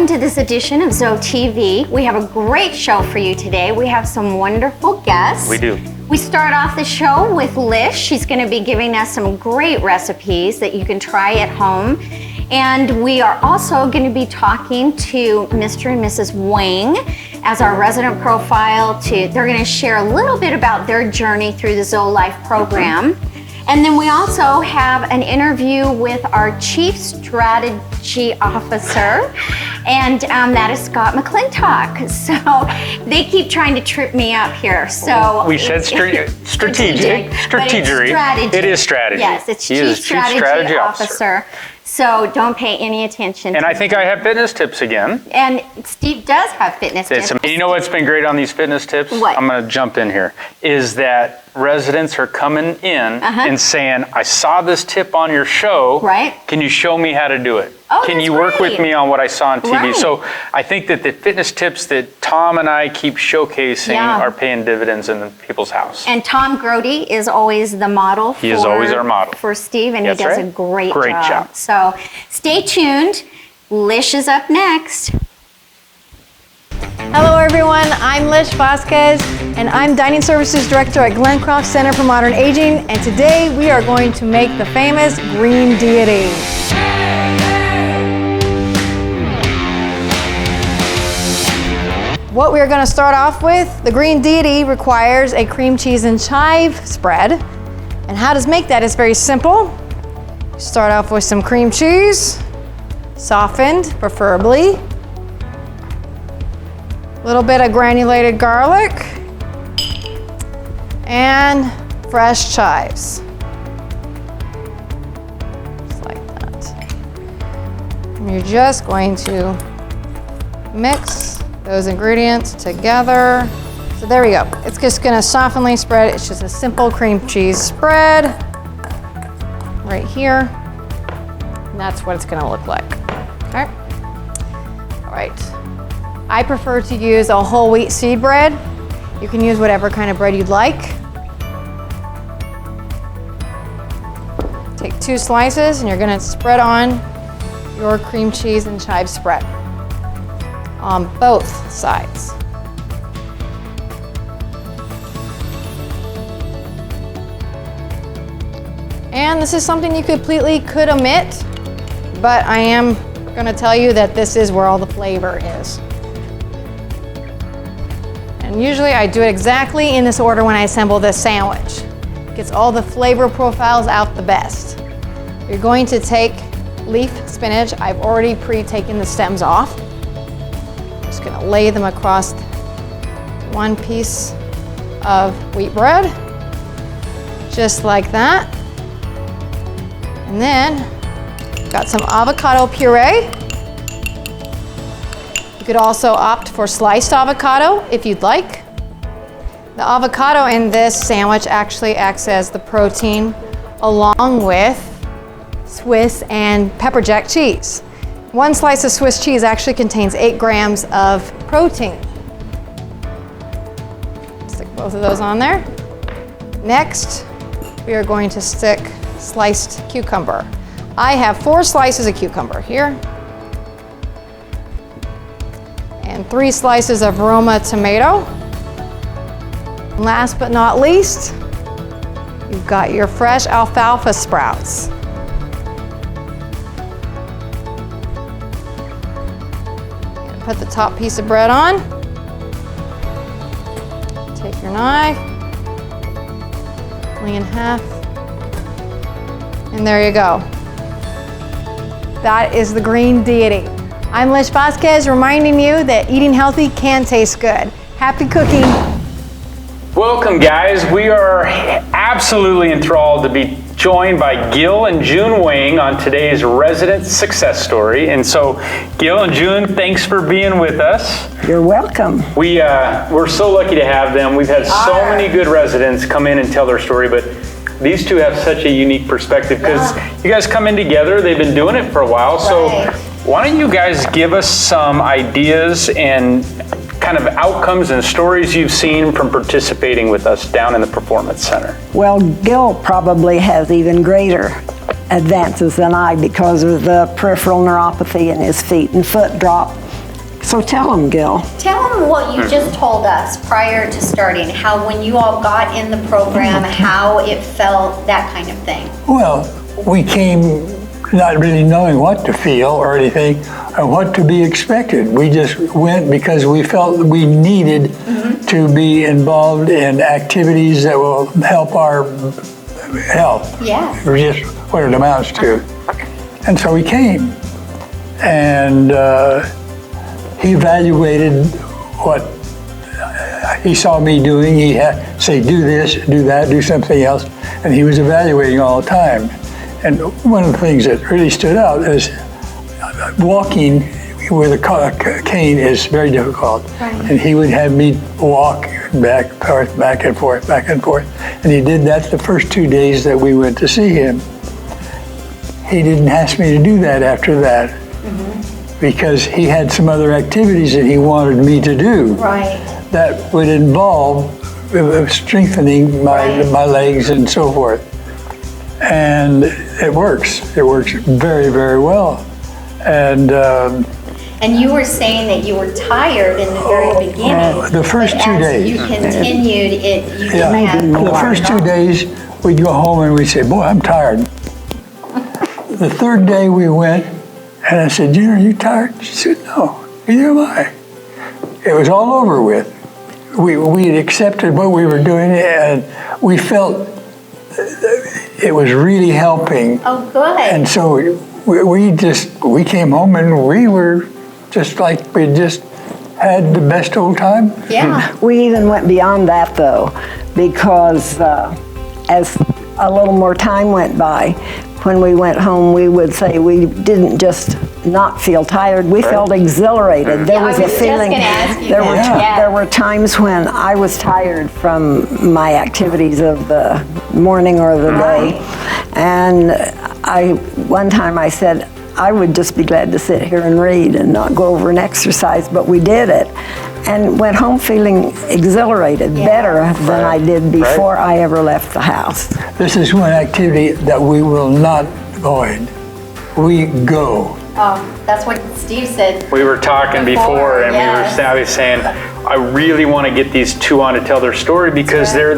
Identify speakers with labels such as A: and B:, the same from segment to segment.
A: welcome to this edition of ZoeTV. We have a great show for you today. We have some wonderful guests.
B: We do.
A: We start off the show with Lish. She's going to be giving us some great recipes that you can try at home. And we are also going to be talking to Mr. and Mrs. Wang as our resident profile. They're going to share a little bit about their journey through the Zoe Life program. And then we also have an interview with our Chief Strategy Officer, and that is Scott McClintock. So they keep trying to trip me up here. So
B: we said strategic.
A: Strategy.
B: It is strategy.
A: Yes, it's Chief Strategy Officer. So don't pay any attention to
B: And I think I have fitness tips again.
A: And Steve does have fitness tips.
B: You know what's been great on these fitness tips?
A: What?
B: I'm going to jump in here. Is that residents are coming in and saying, I saw this tip on your show.
A: Right.
B: Can you show me how to do it?
A: Oh,
B: Can
A: that's
B: you work
A: great.
B: with me on what I saw on TV?
A: Right.
B: So I think that the fitness tips that Tom and I keep showcasing are paying dividends in people's house.
A: And Tom Grody is always the model.
B: He is always our model.
A: For Steve, and
B: That's
A: he does
B: right.
A: a great
B: job.
A: So stay tuned. Lish is up next.
C: Hello everyone, I'm Lish Vasquez and I'm Dining Services Director at Glencroft Center for Modern Aging, and today we are going to make the famous green deity. What we are going to start off with, the green deity requires a cream cheese and chive spread. And how to make that is very simple. Start off with some cream cheese, softened preferably. A little bit of granulated garlic and fresh chives. Just like that. And you're just going to mix those ingredients together. So there we go. It's just gonna softenly spread. It's just a simple cream cheese spread right here. And that's what it's gonna look like. Okay. All right. I prefer to use a whole wheat seed bread. You can use whatever kind of bread you'd like. Take 2 slices and you're gonna spread on your cream cheese and chive spread on both sides. And this is something you completely could omit, but I am going to tell you that this is where all the flavor is. And usually I do it exactly in this order when I assemble this sandwich. It gets all the flavor profiles out the best. You're going to take leaf spinach. I've already pre-taken the stems off. Just going to lay them across 1 piece of wheat bread, just like that. And then got some avocado puree. You could also opt for sliced avocado if you'd like. The avocado in this sandwich actually acts as the protein along with Swiss and pepper jack cheese. 1 slice of Swiss cheese actually contains 8 grams of protein. Stick both of those on there. Next, we are going to stick sliced cucumber. I have 4 slices of cucumber here. And 3 slices of Roma tomato. Last but not least, you've got your fresh alfalfa sprouts. Put the top piece of bread on. Take your knife, split in half, and there you go. That is the green deity. I'm Lish Vasquez, reminding you that eating healthy can taste good. Happy cooking.
B: Welcome, guys. We are absolutely enthralled to be joined by Gil and June Wang on today's resident success story. And so, Gil and June, thanks for being with us.
D: You're welcome.
B: We're so lucky to have them. We've had so many good residents come in and tell their story, but these two have such a unique perspective because you guys come in together. They've been doing it for a while. So why don't you guys give us some ideas and kind of outcomes and stories you've seen from participating with us down in the Performance Center?
D: Well, Gil probably has even greater advances than I because of the peripheral neuropathy in his feet and foot drop. So tell them, Gil.
A: Tell them what you just told us prior to starting, how when you all got in the program, how it felt, that kind of thing.
E: Well, we came not really knowing what to feel or anything, or what to be expected. We just went because we felt we needed to be involved in activities that will help our health.
A: Yeah.
E: Just what it amounts to. And so we came. And he evaluated what he saw me doing. He had say, do this, do that, do something else. And he was evaluating all the time. And one of the things that really stood out is walking with a cane is very difficult.
A: Right.
E: And he would have me walk back and forth, back and forth. And he did that the first 2 days that we went to see him. He didn't ask me to do that after that. Because he had some other activities that he wanted me to do.
A: Right.
E: That would involve strengthening my legs and so forth. And it works. It works very, very well. And
A: you were saying that you were tired in the very beginning.
E: The first 2 days.
A: You continued it. You didn't have
E: the first 2 days, we'd go home and we'd say, boy, I'm tired. The third day we went, and I said, Junior, are you tired? She said, no, neither am I. It was all over with. We had accepted what we were doing, and we felt it was really helping.
A: Oh, good.
E: And so we came home and we were just like we just had the best old time.
A: Yeah.
D: We even went beyond that, though, because as a little more time went by, when we went home, we would say we didn't just not feel tired, we felt exhilarated. There was a feeling, there were times when I was tired from my activities of the morning or the day. And one time I said, I would just be glad to sit here and read and not go over an exercise, but we did it. And went home feeling exhilarated, better than I did before I ever left the house.
E: This is one activity that we will not avoid. We go.
A: Oh, that's what Steve said.
B: We were talking before, and we were saying, I really want to get these two on to tell their story because they're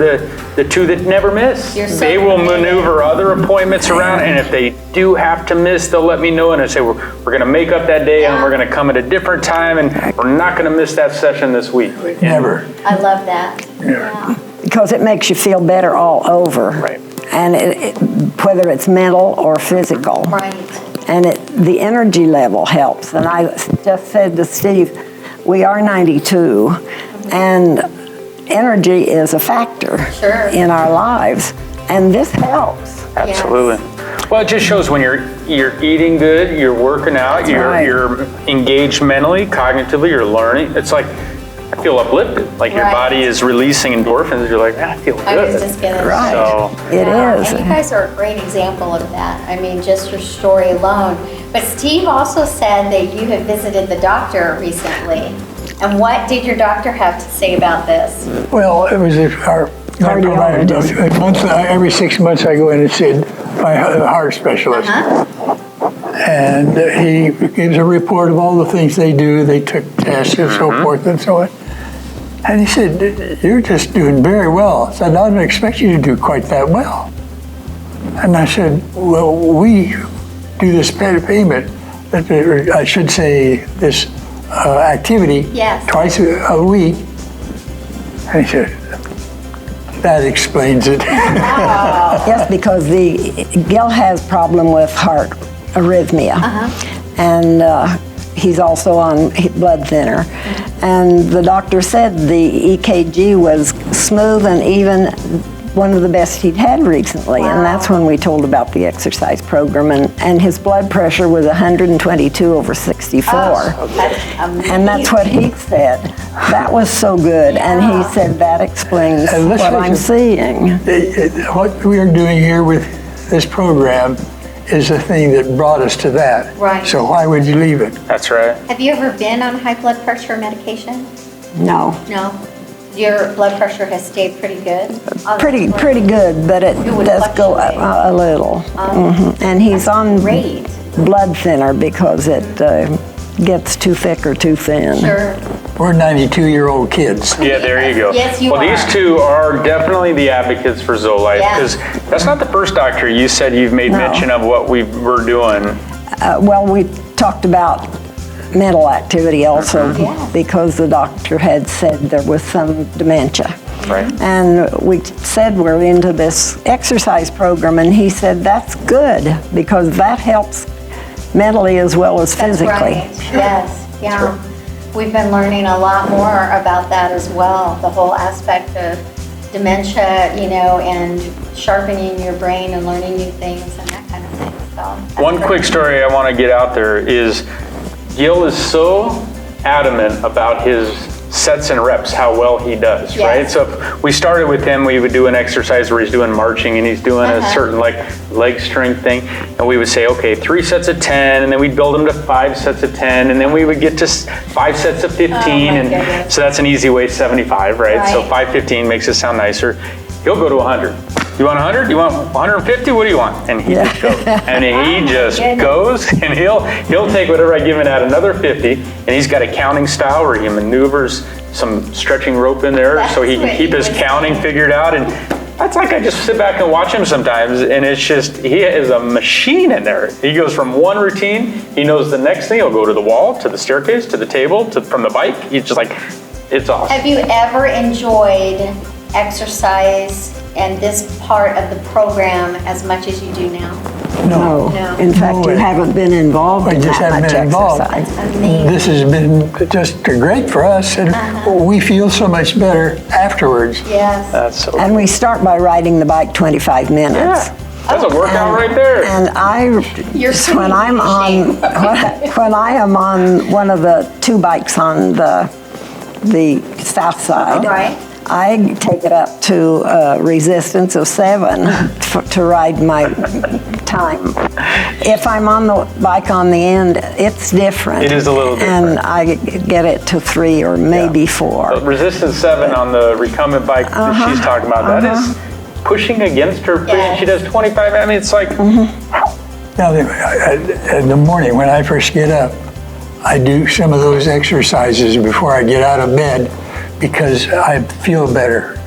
B: the two that never miss. They will maneuver other appointments around, and if they do have to miss, they'll let me know, and I say, we're going to make up that day, and we're going to come at a different time, and we're not going to miss that session this week.
E: Never.
A: I love that.
E: Yeah.
D: Because it makes you feel better all over.
B: Right.
D: And whether it's mental or physical.
A: Right.
D: And the energy level helps. And I just said to Steve, we are 92, and energy is a factor in our lives, and this helps.
B: Absolutely. Well, it just shows when you're eating good, you're working out, you're engaged mentally, cognitively, you're learning. It's like, I feel uplifted. Like your body is releasing endorphins. You're like, I feel good.
A: I was just gonna say.
B: So,
D: it is.
A: And you guys are a great example of that. I mean, just your story alone. But Steve also said that you have visited the doctor recently. And what did your doctor have to say about this?
E: Well, it was our cardiologist. Every 6 months I go in and see my heart specialist. And he gives a report of all the things they do. They took tests and so forth and so on. And he said, you're just doing very well. I said, I didn't expect you to do quite that well. And I said, well, we do this payment, I should say this activity twice a week. And he said, that explains it.
D: Yes, because Gil has problem with heart arrhythmia, and he's also on blood thinner. And the doctor said the EKG was smooth and even one of the best he'd had recently. And that's when we told about the exercise program. And his blood pressure was 122/64. And that's what he said. That was so good. And he said that explains what I'm seeing.
E: What we are doing here with this program is the thing that brought us to that.
A: Right.
E: So why would you leave it?
B: that's right.
A: Have you ever been on high blood pressure medication?
D: No.
A: No. Your blood pressure has stayed pretty good?
D: Pretty good, but it does go a little. And he's on blood thinner because gets too thick or too thin.
A: Sure.
E: We're 92-year-old kids.
B: Yeah, there you go.
A: Yes, you
B: well,
A: are.
B: these two are definitely the advocates for ZoeLife,
A: Yeah.
B: because that's not the first doctor you said you've made
D: No.
B: mention of what we were doing.
D: Well, we talked about mental activity also
A: Yes.
D: because the doctor had said there was some dementia.
B: Right.
D: And we said we're into this exercise program, and he said that's good because that helps mentally as well as physically.
A: That's right. Yes, yeah. We've been learning a lot more about that as well, the whole aspect of dementia, you know, and sharpening your brain and learning new things and that kind of thing. So that's
B: One
A: great.
B: quick story I want to get out there is Gil is so adamant about his sets and reps, how well he does,
A: Yes.
B: right? So if we started with him, we would do an exercise where he's doing marching and he's doing a certain like leg strength thing, and we would say, okay, 3 sets of 10, and then we'd build him to 5 sets of 10, and then we would get to 5 sets of 15, and
A: goodness.
B: so that's an easy way, 75, right? So
A: Right.
B: 515 makes it sound nicer. He'll go to 100. You want 100? You want 150? What do you want? And he just goes. And he just
A: goodness.
B: goes, and he'll take whatever I give him at another 50, and he's got a counting style where he maneuvers some stretching rope in there so he can
A: That's
B: keep
A: what
B: his
A: he was
B: counting
A: saying.
B: figured out. And that's like I just sit back and watch him sometimes, and it's just, he is a machine in there. He goes from one routine, he knows the next thing, he'll go to the wall, to the staircase, to the table, from the bike. He's just like, it's awesome.
A: Have you ever enjoyed exercise and this part of the program as much as you do now?
D: No.
A: No.
D: In fact,
E: No
D: you
E: way.
D: haven't been involved
E: We
D: in
E: just
D: that
E: haven't
D: much
E: been involved.
D: exercise.
A: Amazing.
E: This has been just great for us, and we feel so much better afterwards.
A: Yes.
B: That's so
D: And we start by riding the bike 25 minutes.
B: Yeah, that's a workout right there.
D: And
A: You're
D: when I'm on, when I am on one of the 2 bikes on the south side,
A: Right.
D: I take it up to a resistance of 7 to ride my time. If I'm on the bike on the end, it's different.
B: It is a little different.
D: And I get it to 3 or maybe 4.
B: Resistance 7 on the recumbent bike that she's talking about, that is pushing against her.
A: Yes.
B: She does 25, I mean, it's like,
E: Now, in the morning when I first get up, I do some of those exercises before I get out of bed because I feel better.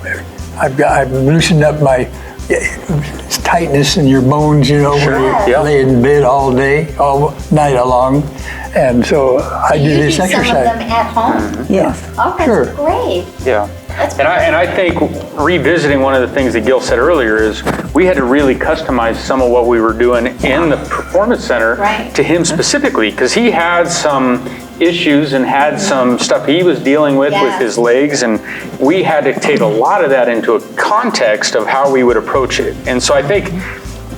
E: I've loosened up my tightness in your bones, you know, when you
B: Yeah.
E: lay in bed all day, all night long. And so I do
A: You
E: this
A: do some of
E: exercise.
A: them at home.
D: Yes.
A: Oh, that's
E: Sure.
A: great.
B: yeah.
A: That's
B: And I think revisiting one of the things that Gil said earlier is we had to really customize some of what we were doing in the Performance Center
A: Right.
B: to him specifically, because he had some issues and had some stuff he was dealing with
A: Yes.
B: his legs, and we had to take a lot of that into a context of how we would approach it. And so I think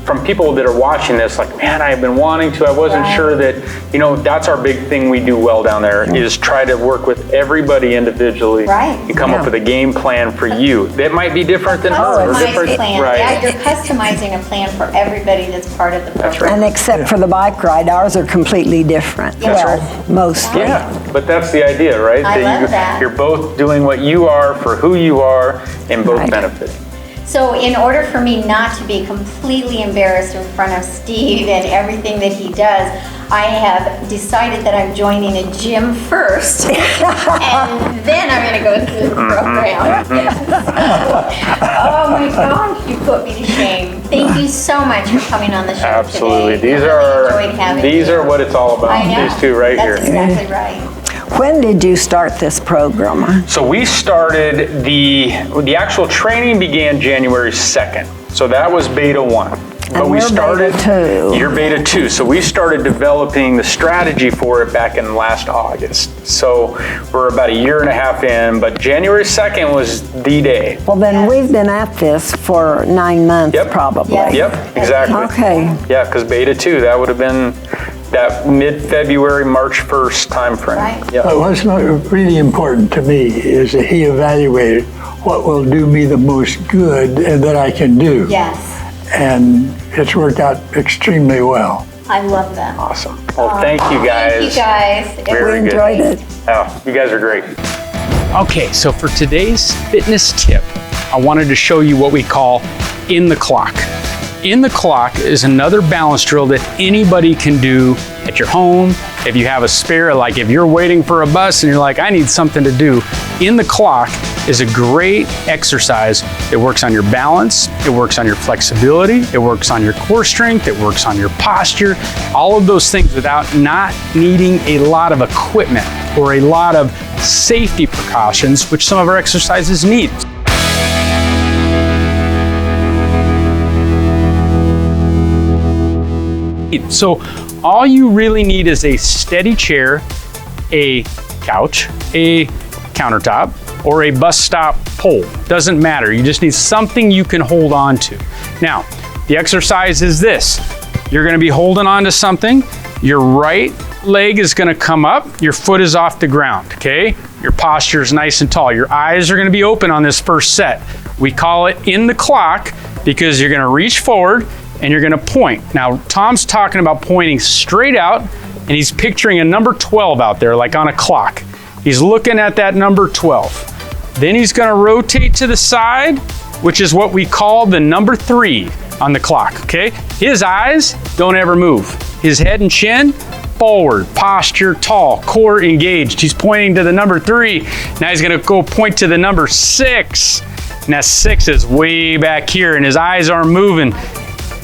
B: from people that are watching this, like, man, I've been wanting to, I wasn't
A: Right.
B: sure that, you know, that's our big thing we do well down there, is try to work with everybody individually
A: Right.
B: and come up
D: Yeah.
B: with a game plan for you. That might be different than hers. or
A: Customized
B: different,
A: plan.
B: right?
A: Yeah, you're customizing a plan for everybody that's part of the program.
B: That's right.
D: And except for the bike ride, ours are completely different.
A: That's
D: Well,
B: right.
D: mostly.
B: Yeah, but that's the idea, right?
A: I love that.
B: You're both doing what you are for who you are and both
D: Right.
B: benefiting.
A: So in order for me not to be completely embarrassed in front of Steve and everything that he does, I have decided that I'm joining a gym first, and then I'm going to go through the program. Oh my gosh, you put me to shame. Thank you so much for coming on the show
B: Absolutely.
A: today.
B: These
A: I really enjoyed having
B: these
A: you.
B: are what it's all about.
A: I know.
B: These two right
A: That's
B: here.
A: exactly right.
D: When did you start this program?
B: So we started the actual training began January 2nd. So that was beta 1. But we
D: we're
B: started
D: beta 2.
B: You're beta 2. So we started developing the strategy for it back in last August. So we're about a year and a half in, but January 2nd was the day.
D: Well, then we've been at this for 9 months,
B: Yep.
D: probably.
A: Yes.
B: Yep, exactly.
D: Okay.
B: Yeah, because beta 2, that would have been that mid-February, March 1st timeframe.
A: Right.
B: Yeah.
E: But what's really important to me is that he evaluated what will do me the most good and that I can do.
A: Yes,
E: And it's worked out extremely well.
A: I love that.
B: Awesome. Well, thank you guys.
A: Thank you guys. It
B: Very
D: We
A: was
D: enjoyed
A: great.
D: it.
B: Oh, you guys are great.
F: Okay, so for today's fitness tip, I wanted to show you what we call in the clock. In the clock is another balance drill that anybody can do at your home. If you have a spare, like if you're waiting for a bus and you're like, I need something to do, In the Clock is a great exercise. It works on your balance, it works on your flexibility, it works on your core strength, it works on your posture, all of those things without not needing a lot of equipment or a lot of safety precautions, which some of our exercises need. So all you really need is a steady chair, a couch, a countertop, or a bus stop pole. Doesn't matter. You just need something you can hold on to. Now, the exercise is this. You're going to be holding on to something. Your right leg is going to come up. Your foot is off the ground, okay? Your posture is nice and tall. Your eyes are going to be open on this first set. We call it In the Clock because you're going to reach forward and you're gonna point. Now, Tom's talking about pointing straight out, and he's picturing a number 12 out there, like on a clock. He's looking at that number 12. Then he's gonna rotate to the side, which is what we call the number 3 on the clock, okay? His eyes don't ever move. His head and chin, forward, posture tall, core engaged. He's pointing to the number 3. Now he's gonna go point to the number 6. And that 6 is way back here, and his eyes aren't moving.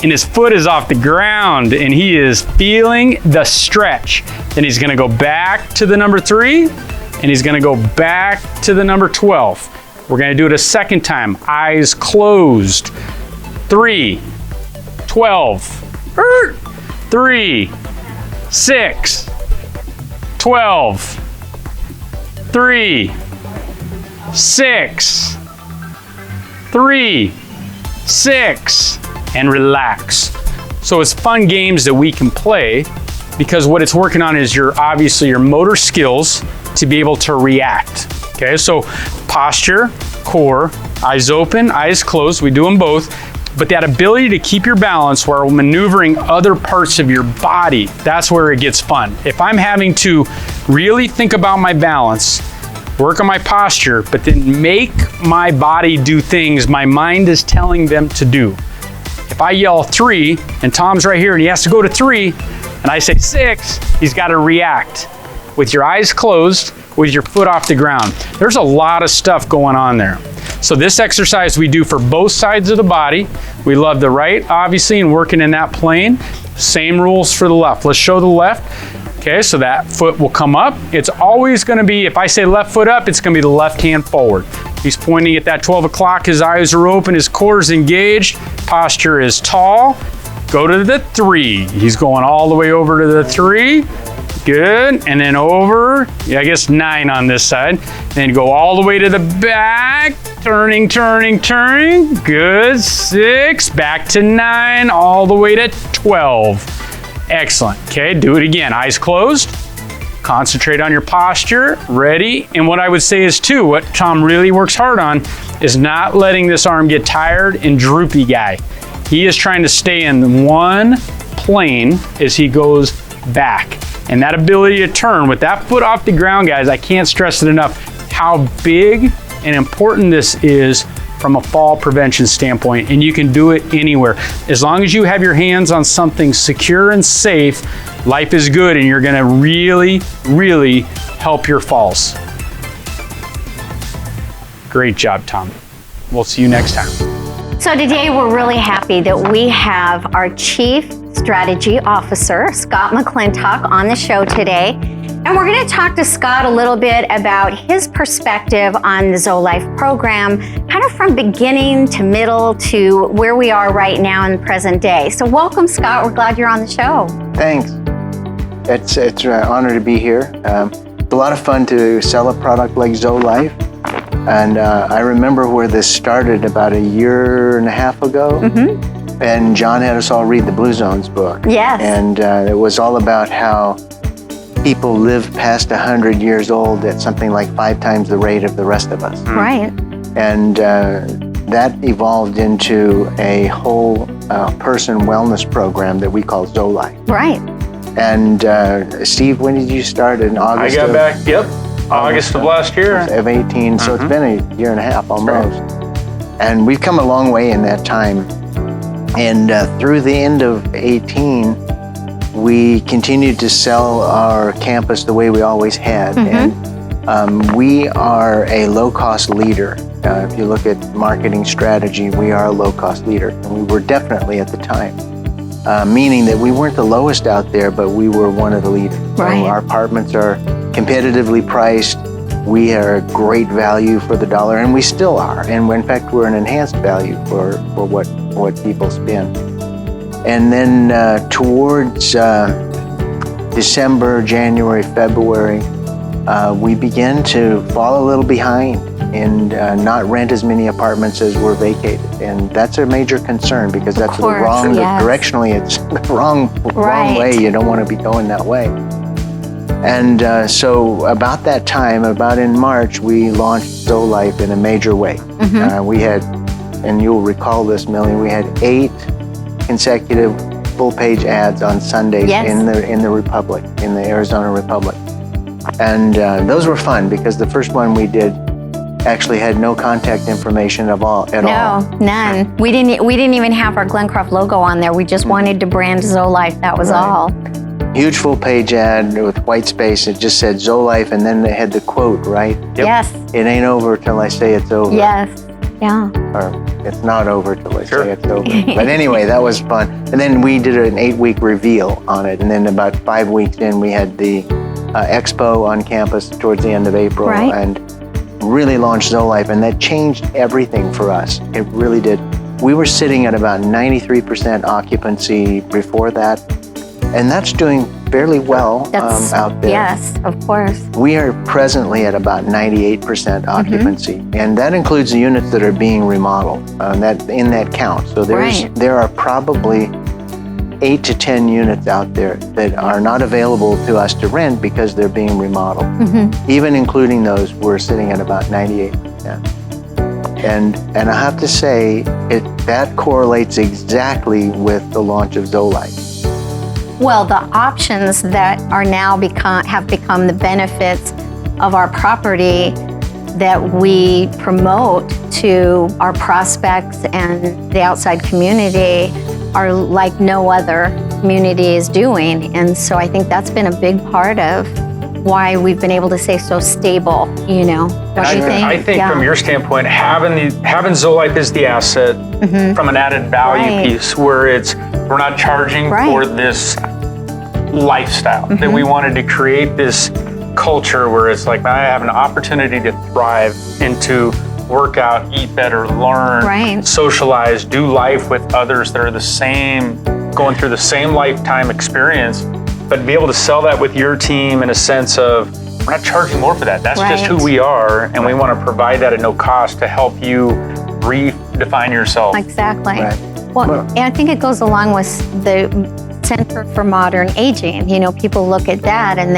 F: And his foot is off the ground and he is feeling the stretch. Then he's gonna go back to the number 3 and he's gonna go back to the number 12. We're gonna do it a second time, eyes closed. 3, 12, 3, 6, 12, 3, 6, 3, 6, and relax. So it's fun games that we can play because what it's working on is obviously your motor skills to be able to react. Okay, so posture, core, eyes open, eyes closed, we do them both, but that ability to keep your balance while maneuvering other parts of your body, that's where it gets fun. If I'm having to really think about my balance, work on my posture, but then make my body do things my mind is telling them to do. If I yell 3 and Tom's right here and he has to go to 3 and I say 6, he's got to react with your eyes closed, with your foot off the ground. There's a lot of stuff going on there. So this exercise we do for both sides of the body. We love the right, obviously, and working in that plane. Same rules for the left. Let's show the left. Okay, so that foot will come up. It's always going to be, if I say left foot up, it's going to be the left hand forward. He's pointing at that 12 o'clock. His eyes are open. His core is engaged. Posture is tall. Go to the 3. He's going all the way over to the 3. Good. And then over, I guess 9 on this side. Then go all the way to the back. Turning, turning, turning. Good. 6. Back to 9. All the way to 12. Excellent. Okay, do it again. Eyes closed. Concentrate on your posture. Ready. And what I would say is too, what Tom really works hard on is not letting this arm get tired and droopy guy. He is trying to stay in one plane as he goes back. And that ability to turn with that foot off the ground, guys, I can't stress it enough how big and important this is from a fall prevention standpoint, and you can do it anywhere. As long as you have your hands on something secure and safe, life is good and you're gonna really, really help your falls. Great job, Tom. We'll see you next time.
A: So today we're really happy that we have our Chief Strategy Officer, Scott McClintock, on the show today. And we're going to talk to Scott a little bit about his perspective on the ZoeLife program, kind of from beginning to middle to where we are right now in the present day. So welcome, Scott. We're glad you're on the show.
G: Thanks. It's an honor to be here. It's a lot of fun to sell a product like ZoeLife. And I remember where this started about a year and a half ago. Mm-hmm. And John had us all read the Blue Zones book.
A: Yes.
G: And it was all about how people live past 100 years old at something like 5 times the rate of the rest of us.
A: Right.
G: And that evolved into a whole person wellness program that we call ZoeLife.
A: Right.
G: And Steve, when did you start? In August?
B: I got back, yep, August of last year.
G: Of 18, so it's been a year and a half almost. Right. And we've come a long way in that time. And through the end of 18, we continued to sell our campus the way we always had. And we are a low-cost leader. If you look at marketing strategy, we are a low-cost leader. And we were definitely at the time. Meaning that we weren't the lowest out there, but we were one of the leaders.
A: Right.
G: So our apartments are competitively priced. We are great value for the dollar, and we still are. And in fact, we're an enhanced value for what people spend. And then towards December, January, February, we began to fall a little behind and not rent as many apartments as were vacated. And that's a major concern because that's the wrong, directionally, it's the wrong way. You don't want to be going that way. And so about that time, about in March, we launched ZoeLife in a major way. We had, and you'll recall this, Millie, we had 8 consecutive full-page ads on Sundays in the Republic, in the Arizona Republic. And those were fun because the first one we did actually had no contact information at all.
A: No, none. We didn't even have our Glencroft logo on there. We just wanted to brand ZoeLife. That was all.
G: Huge full-page ad with white space. It just said ZoeLife, and then they had the quote, right?
A: Yes.
G: It ain't over till I say it's over.
A: Yes. Yeah.
G: Or it's not over till I say it's over. But anyway, that was fun. And then we did an 8-week reveal on it. And then about 5 weeks in, we had the expo on campus towards the end of April. And really launched ZoeLife, and that changed everything for us. It really did. We were sitting at about 93% occupancy before that, and that's doing fairly well out there.
A: Yes, of course.
G: We are presently at about 98% occupancy, and that includes the units that are being remodeled. That in that count. So there are probably 8 to 10 units out there that are not available to us to rent because they're being remodeled. Even including those, we're sitting at about 98%. And I have to say, that correlates exactly with the launch of ZoeLife.
A: Well, the options that are now have become the benefits of our property that we promote to our prospects and the outside community are like no other community is doing. And so I think that's been a big part of why we've been able to stay so stable, you know. What do you think?
F: I think from your standpoint, having ZoeLife is the asset from an added value piece where we're not charging for this lifestyle that we wanted to create this culture where it's like, I have an opportunity to thrive and to work out, eat better, learn, socialize, do life with others that are the same, going through the same lifetime experience, but be able to sell that with your team in a sense of, we're not charging more for that. That's just who we are, and we want to provide that at no cost to help you redefine yourself.
A: Exactly. Well, and I think it goes along with the Center for Modern Aging. You know, people look at that and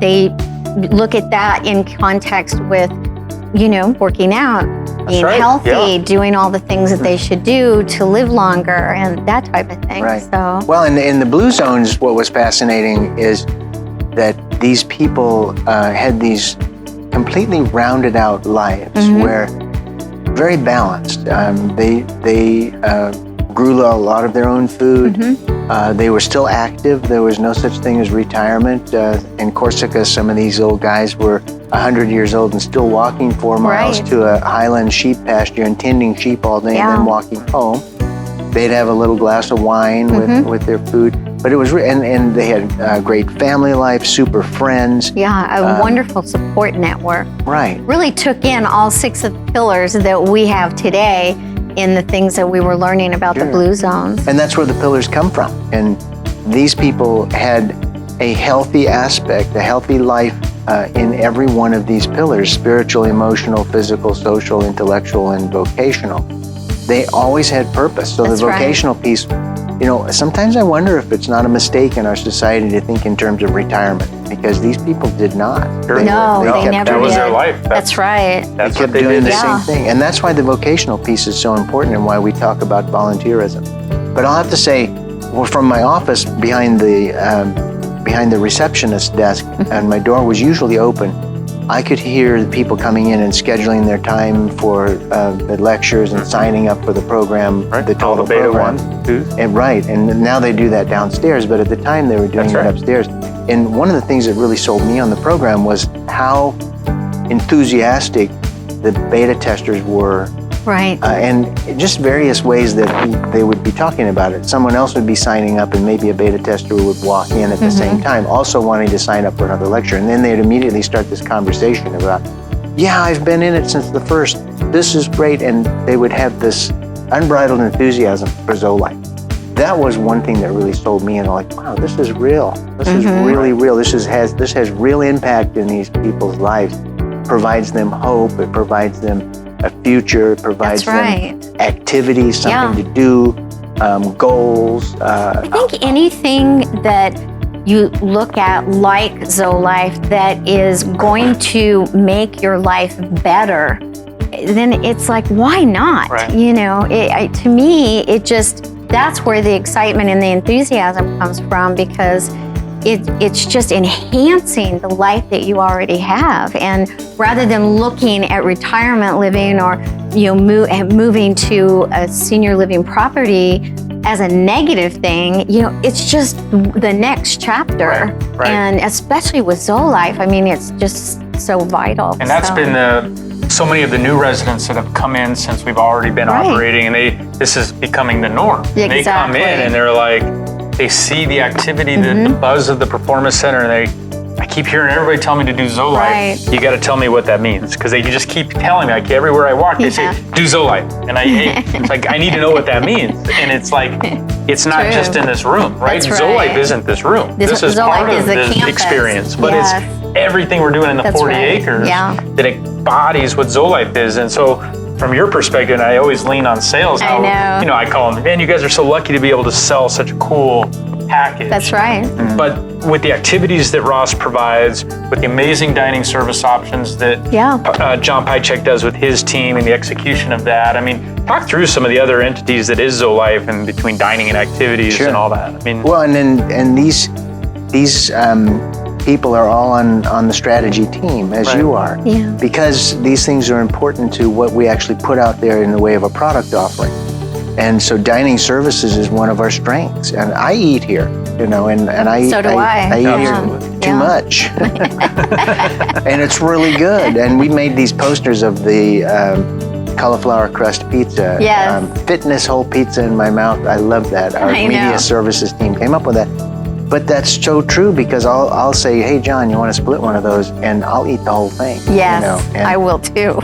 A: they look at that in context with, you know, working out, being healthy, doing all the things that they should do to live longer and that type of thing. So,
G: well, in the blue zones, what was fascinating is that these people had these completely rounded out lives where very balanced. They grew a lot of their own food. They were still active. There was no such thing as retirement. In Corsica, some of these old guys were 100 years old and still walking 4 miles to a highland sheep pasture and tending sheep all day and then walking home. They'd have a little glass of wine with their food. But it was, and they had a great family life, super friends.
A: Yeah, a wonderful support network.
G: Right.
A: Really took in all 6 of the pillars that we have today in the things that we were learning about the blue zones.
G: And that's where the pillars come from. And these people had a healthy aspect, a healthy life in every one of these pillars: spiritual, emotional, physical, social, intellectual, and vocational. They always had purpose. So the vocational piece, you know, sometimes I wonder if it's not a mistake in our society to think in terms of retirement, because these people did not.
A: They never did.
F: That was their life.
A: That's right.
G: They kept doing the same thing. And that's why the vocational piece is so important and why we talk about volunteerism. But I'll have to say, well, from my office behind the receptionist desk, and my door was usually open, I could hear the people coming in and scheduling their time for the lectures and signing up for the program,
B: Right.
G: the total
B: All the beta
G: program.
B: 1s, 2s.
G: And right, and now they do that downstairs, but at the time they were doing
B: That's
G: it
B: right.
G: upstairs. And one of the things that really sold me on the program was how enthusiastic the beta testers were,
A: Right.
G: and just various ways that they would be talking about it. Someone else would be signing up, and maybe a beta tester would walk in at the same time, also wanting to sign up for another lecture. And then they'd immediately start this conversation about, yeah, I've been in it since the first. This is great. And they would have this unbridled enthusiasm for ZoeLife. That was one thing that really sold me, and I'm like, wow, this is real. This is really real. This has real impact in these people's lives. Provides them hope. It provides them a future. It provides them activities, something to do, goals.
A: I think anything that you look at like ZoeLife that is going to make your life better, then it's like, why not?
B: Right.
A: You know, to me, that's where the excitement and the enthusiasm comes from, because it's just enhancing the life that you already have. And rather than looking at retirement living or, you know, moving to a senior living property as a negative thing, you know, it's just the next chapter.
B: Right.
A: And especially with ZoeLife, I mean, it's just so vital.
B: And that's been so many of the new residents that have come in since we've already been operating, and this is becoming the norm.
A: Exactly.
B: They come in and they're like, they see the activity, the buzz of the performance center, and I keep hearing everybody tell me to do ZoeLife.
A: Right.
B: You got to tell me what that means, because they just keep telling me, like everywhere I walk, they say, do ZoeLife. And it's like, I need to know what that means. And it's like, it's not just in this room, right?
A: That's right.
B: ZoeLife isn't this room. This is
A: ZoeLife
B: part of
A: is the
B: this
A: campus.
B: experience, but
A: Yes.
B: it's everything we're doing in the
A: That's
B: 40
A: right.
B: acres
A: Yeah.
B: that embodies what ZoeLife is. And so from your perspective, and I always lean on sales,
A: I know.
B: you know, I call them, man, you guys are so lucky to be able to sell such a cool package.
A: That's right.
B: But with the activities that Ross provides, with the amazing dining service options that John Pychek does with his team and the execution of that, I mean, talk through some of the other entities that is ZoeLife and between dining and activities and all that. I mean,
G: well, and these people are all on the strategy team, as you are, because these things are important to what we actually put out there in the way of a product offering. And so dining services is one of our strengths. And I eat here, you know, and I
A: So do I.
G: I eat here too much. And it's really good. And we made these posters of the cauliflower crust pizza.
A: Yes.
G: Fitness whole pizza in my mouth. I love that. Our media services team came up with that. But that's so true, because I'll say, hey, John, you want to split one of those? And I'll eat the whole thing.
A: Yes,
G: you know? And
A: I will too.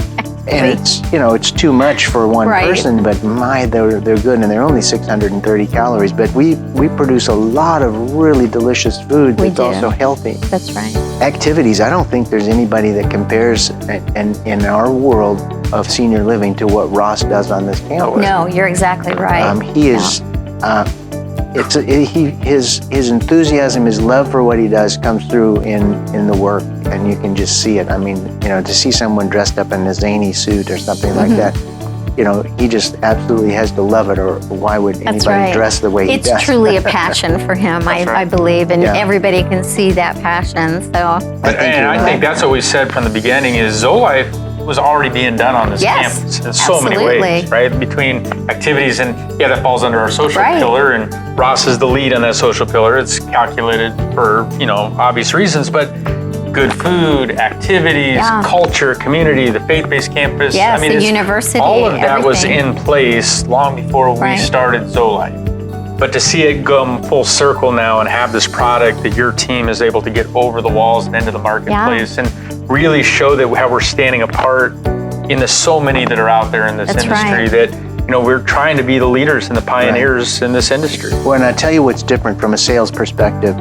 G: And it's too much for one person, but my, they're good, and they're only 630 calories. But we produce a lot of really delicious food that's also healthy.
A: That's right.
G: Activities, I don't think there's anybody that compares in our world of senior living to what Ross does on this campus.
A: No, you're exactly right.
G: He is. His enthusiasm, his love for what he does comes through in the work, and you can just see it. I mean, you know, to see someone dressed up in a zany suit or something like that, you know, he just absolutely has to love it, or why would anybody dress the way he does?
A: It's truly a passion for him, I believe, and everybody can see that passion. So
B: I think that's what we said from the beginning is ZoeLife was already being done on this campus in so many ways, right? Between activities and that falls under our social pillar, and Ross is the lead on that social pillar. It's calculated for, you know, obvious reasons, but good food, activities, culture, community, the faith-based campus.
A: Yes,
B: I mean,
A: the university,
B: all of that was
A: everything.
B: in place long before we started ZoeLife. But to see it come full circle now and have this product that your team is able to get over the walls and into the marketplace and really show that how we're standing apart in the so many that are out there in this industry, that, you know, we're trying to be the leaders and the pioneers in this industry.
G: Well, and I tell you what's different from a sales perspective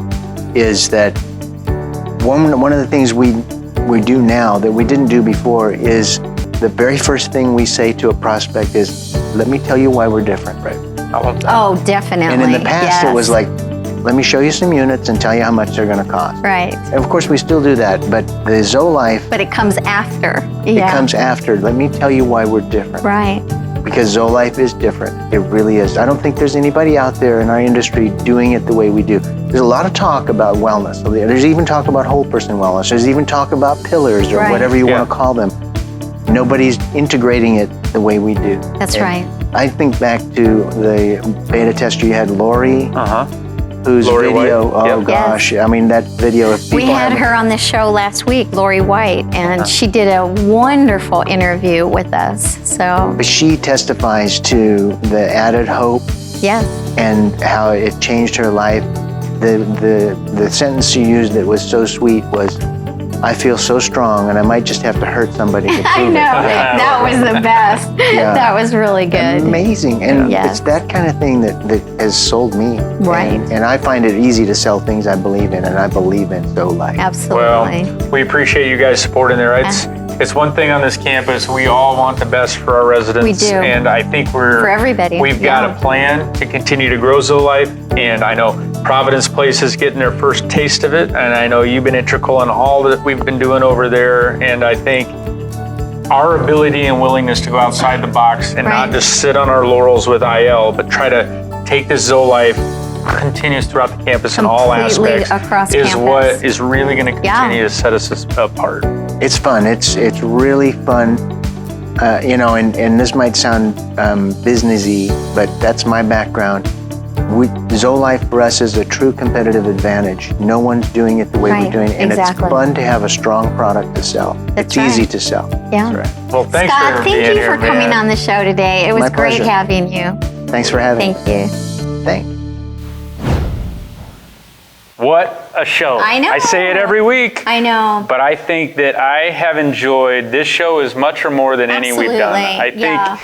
G: is that one of the things we do now that we didn't do before is the very first thing we say to a prospect is, let me tell you why we're different. Right.
B: I love that.
A: Oh, definitely.
G: And in the past, it was like, let me show you some units and tell you how much they're going to cost.
A: Right.
G: And of course, we still do that, but the ZoeLife,
A: But it comes after.
G: it comes after. Let me tell you why we're different.
A: Right.
G: because ZoeLife is different. It really is. I don't think there's anybody out there in our industry doing it the way we do. There's a lot of talk about wellness. There's even talk about whole person wellness. There's even talk about pillars or
A: Right.
G: whatever you want to call them. Nobody's integrating it the way we do.
A: That's
G: And
A: right.
G: I think back to the beta tester you had, Lori, whose
B: Lori
G: video,
B: White.
G: oh
B: Yep.
G: gosh, I mean that video, if people
A: We had
G: haven't-
A: her on the show last week, Lori White, and she did a wonderful interview with us. So,
G: But she testifies to the added hope
A: yes.
G: and how it changed her life. The sentence she used that was so sweet was, "I feel so strong, and I might just have to hurt somebody to prove
A: I know. That was the best.
G: Yeah.
A: That was really
G: it."
A: good.
G: Amazing, and
A: Yes.
G: it's that kind of thing that has sold me.
A: Right.
G: And I find it easy to sell things I believe in, and I believe in ZoeLife.
B: Well,
A: Absolutely.
B: we appreciate you guys supporting there. It's one thing on this campus. We all want the best for our residents.
A: We do.
B: And I think
A: For everybody,
B: we've got
A: yeah.
B: a plan to continue to grow ZoeLife. And I know Providence Place is getting their first taste of it. And I know you've been integral in all that we've been doing over there. And I think our ability and willingness to go outside the box and not
A: Right.
B: just sit on our laurels with IL, but try to take this ZoeLife continuous throughout the campus in all
A: Completely
B: aspects
A: across
B: is
A: campus.
B: what is really going to
A: Yeah.
B: continue to set us apart.
G: It's fun. It's really fun. And this might sound businessy, but that's my background. ZoeLife for us is a true competitive advantage. No one's doing it the way
A: Right,
G: we're doing it, and
A: exactly.
G: it's fun to have a strong product to sell.
A: That's
G: it's easy
A: right.
G: to sell.
A: Yeah.
B: Well, thanks
A: Scott,
B: for
A: thank
B: being
A: you
B: here,
A: for coming
B: man.
A: on the show today. It was
G: My
A: great
G: pleasure.
A: having you.
G: Thanks for having
A: Thank
G: me.
A: you.
G: Thanks.
B: What a show.
A: I know.
B: I say it every week.
A: I know.
B: But I think that I have enjoyed this show as much or more than any we've done.
A: Absolutely,
B: I think
A: yeah.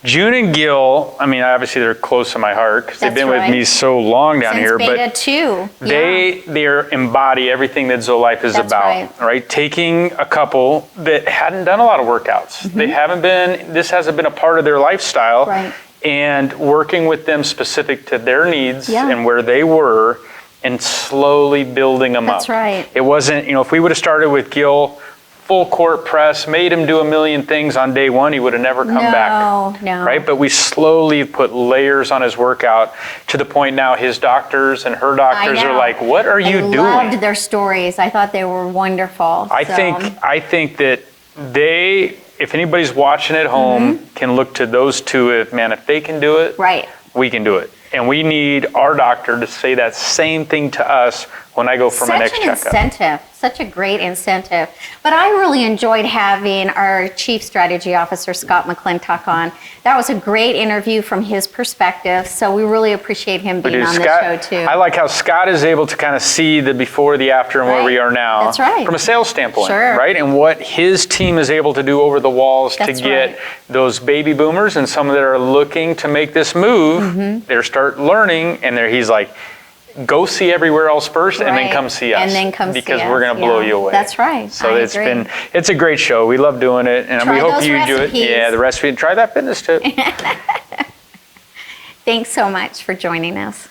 B: June and Gil, I mean, obviously they're close to my heart because they've
A: That's
B: been
A: right.
B: with me so long down
A: Since
B: here.
A: beta
B: But
A: 2.
B: they embody everything that ZoeLife is
A: That's
B: about, right? Taking a couple that hadn't done a lot of workouts. They haven't been, this hasn't been a part of their lifestyle.
A: Right.
B: And working with them specific to their needs
A: Yeah.
B: and where they were and slowly building them
A: That's
B: up.
A: right.
B: It wasn't, if we would have started with Gil, full court press, made him do a million things on day one, he would have never come back.
A: No.
B: Right? But we slowly put layers on his workout to the point now his doctors and her doctors
A: I know.
B: are like, what are you
A: I
B: doing?
A: loved their stories. I thought they were wonderful.
B: I
A: So,
B: think that they, if anybody's watching at home, can look to those two. If they can do it,
A: Right.
B: we can do it. And we need our doctor to say that same thing to us when I go for my next
A: Such an
B: checkup.
A: incentive, such a great incentive. But I really enjoyed having our Chief Strategy Officer, Scott McClintock, on. That was a great interview from his perspective, so we really appreciate him being on the show too.
B: I like how Scott is able to kind of see the before, the after, and where
A: Right.
B: we are now.
A: That's right.
B: From a sales standpoint,
A: Sure.
B: right? And what his team is able to do over the walls
A: That's
B: to get
A: right.
B: those baby boomers and some that are looking to make this move,
A: Mm-hmm.
B: they start learning, and he's like, go see everywhere else first and then
A: Right.
B: come see us.
A: And then come see
B: because
A: us,
B: we're going to blow
A: yeah.
B: you away.
A: That's right.
B: So
A: I
B: it's
A: agree.
B: it's a great show. We love doing it, and
A: Try
B: we hope
A: those
B: you do it.
A: recipes.
B: Yeah, the recipe. Try that fitness tip.
A: Thanks so much for joining us.